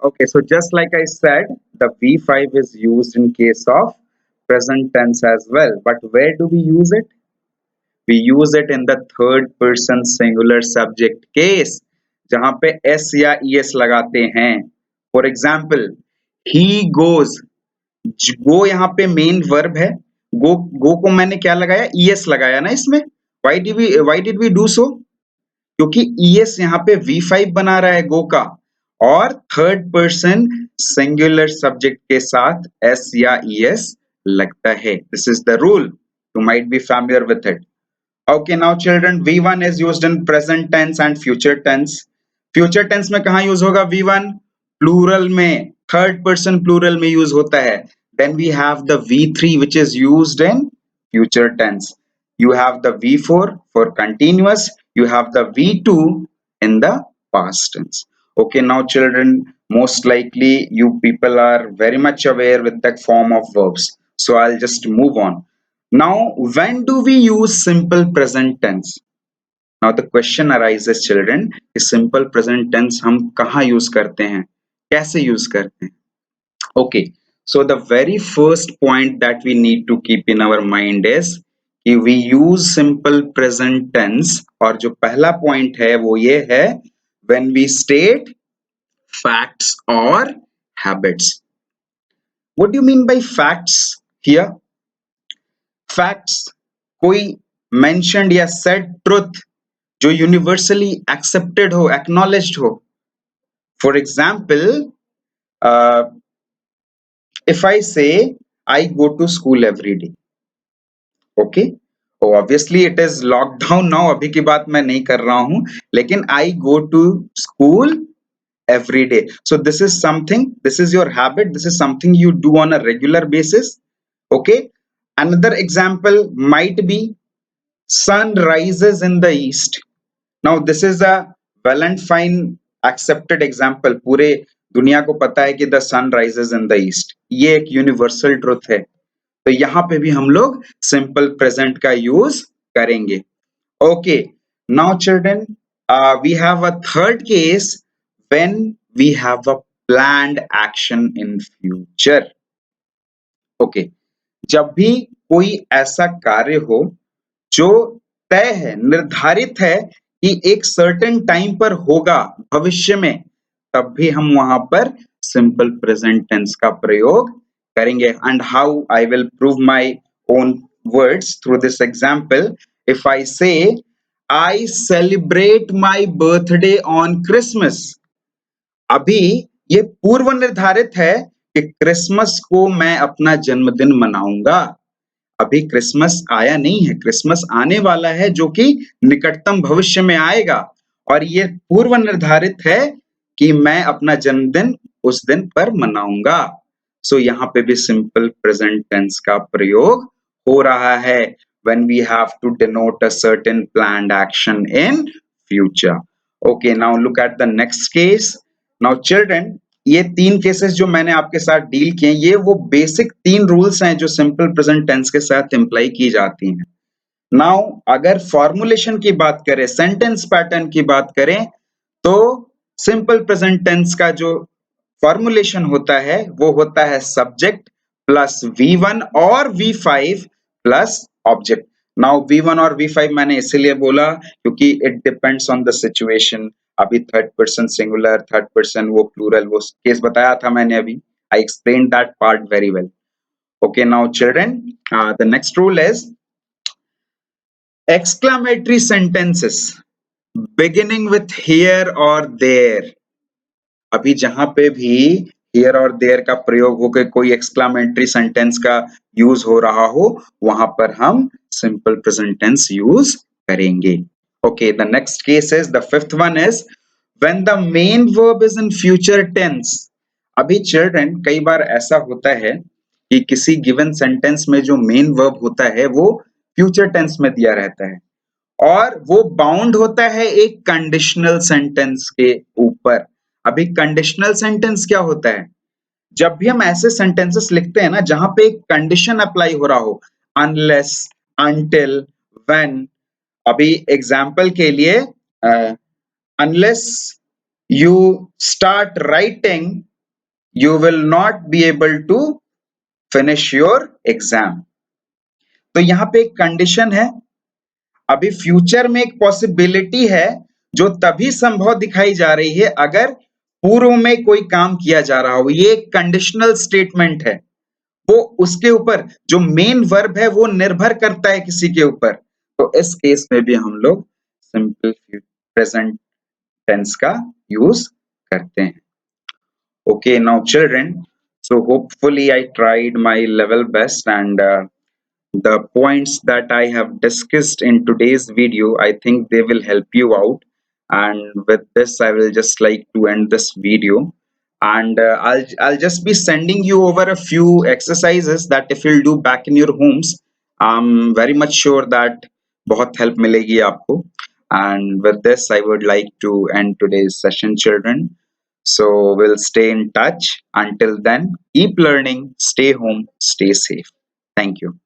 Okay, so just like I said, the V5 is used in case of present tense as well. But where do we use it? We use it in the third person singular subject case, जहां पे s या es लगाते हैं. For example, he goes. गो यहाँ पे main verb है. गो को मैंने क्या लगाया? es लगाया ना इसमें. Why did we do so? क्योंकि es यहाँ पे V5 बना रहा है गो का, और थर्ड पर्सन सिंगुलर सब्जेक्ट के साथ s या es लगता है. This is the rule. You might be familiar with it. Okay, now children, V1 is used in present tense and future tense. Future tense में कहाँ use होगा V1? Plural में, third person plural में use होता है. Then we have the V3 which is used in future tense. You have the V4 for continuous. You have the V2 in the past tense. Okay, now children, most likely you people are very much aware with that form of verbs. So I'll just move on. Now, when do we use simple present tense? Now the question arises, children, कि simple present tense हम कहाँ use करते हैं? कैसे use करते हैं? Okay, so the very first point that we need to keep in our mind is कि we use simple present tense, और जो पहला point है वो ये है, when we state facts or habits. What do you mean by facts here? Facts कोई mentioned या सेड ट्रुथ जो यूनिवर्सली एक्सेप्टेड हो, एक्नॉलेज्ड हो. For example, if I say I go to school every day. Okay, obviously it is lockdown now, अभी की बात मैं नहीं कर रहा हूं, लेकिन I go to school every day. So this is your habit, this is something you do on a regular basis. Okay, another example might be sun rises in the east. Now this is a well and fine accepted example. पूरे दुनिया को पता है कि the sun rises in the east. ये एक universal truth है. तो यहाँ पे भी हम लोग simple present का use करेंगे. Okay, now children, we have a third case when we have a planned action in future. Okay, जब भी कोई ऐसा कार्य हो जो तय है, निर्धारित है कि एक सर्टेन टाइम पर होगा भविष्य में, तब भी हम वहां पर सिंपल प्रेजेंट टेंस का प्रयोग करेंगे. And how I will prove my own words through this example. If I say I celebrate my birthday on Christmas, अभी ये पूर्व निर्धारित है कि क्रिसमस को मैं अपना जन्मदिन मनाऊंगा. अभी क्रिसमस आया नहीं है, क्रिसमस आने वाला है जो कि निकटतम भविष्य में आएगा, और ये पूर्व निर्धारित है कि मैं अपना जन्मदिन उस दिन पर मनाऊंगा. सो यहाँ पे भी सिंपल प्रेजेंट टेंस का प्रयोग हो रहा है when we have to denote a certain planned action in future. Okay, now look at the next case. Now children, ये तीन केसेस जो मैंने आपके साथ डील किए, ये वो बेसिक तीन रूल्स हैं जो सिंपल प्रेजेंट टेंस के साथ इंप्लाई की जाती हैं. नाउ अगर फॉर्मुलेशन की बात करें, सेंटेंस पैटर्न की बात करें, तो सिंपल प्रेजेंट टेंस का जो फॉर्मुलेशन होता है वो होता है सब्जेक्ट प्लस V1 और V5 plus object. Now V1 और V5 मैंने इसीलिए बोला क्योंकि it depends on the situation. अभी third person singular, third person वो प्लूरल, वो केस बताया था मैंने अभी. I explain that part very well. Okay, now children, the next rule is exclamatory sentences beginning with here or there. अभी जहां पे भी here और there का प्रयोग होकर कोई exclamatory sentence का यूज हो रहा हो, वहां पर हम simple present tense यूज करेंगे. Okay, the next case is, the fifth one is when the main verb is in future tense. अभी children, कई बार ऐसा होता है कि किसी given sentence में जो main verb होता है वो future tense में दिया रहता है, और वो बाउंड होता है एक कंडीशनल सेंटेंस के ऊपर. अभी कंडीशनल सेंटेंस क्या होता है? जब भी हम ऐसे सेंटेंसेस लिखते हैं ना जहां पे एक कंडीशन अप्लाई हो रहा हो, अनलेस, अनटिल, व्हेन. अभी एग्जांपल के लिए, unless you start writing you will not be able to finish your exam. तो यहाँ पे एक कंडीशन है, अभी फ्यूचर में एक पॉसिबिलिटी है जो तभी संभव दिखाई जा रही है अगर पूर्व में कोई काम किया जा रहा हो। ये एक कंडीशनल स्टेटमेंट है, वो उसके ऊपर जो मेन वर्ब है वो निर्भर करता है किसी के ऊपर। तो इस केस में भी हम लोग सिंपल प्रेजेंट टेंस का यूज करते हैं। Okay, now children, so hopefully I tried my level best, and the points that I have discussed in today's video, I think they will help you out. And with this, I will just like to end this video. And I'll just be sending you over a few exercises that if you'll do back in your homes, I'm very much sure that बहुत help मिलेगी आपको. And with this, I would like to end today's session, children. So we'll stay in touch. Until then, keep learning, stay home, stay safe. Thank you.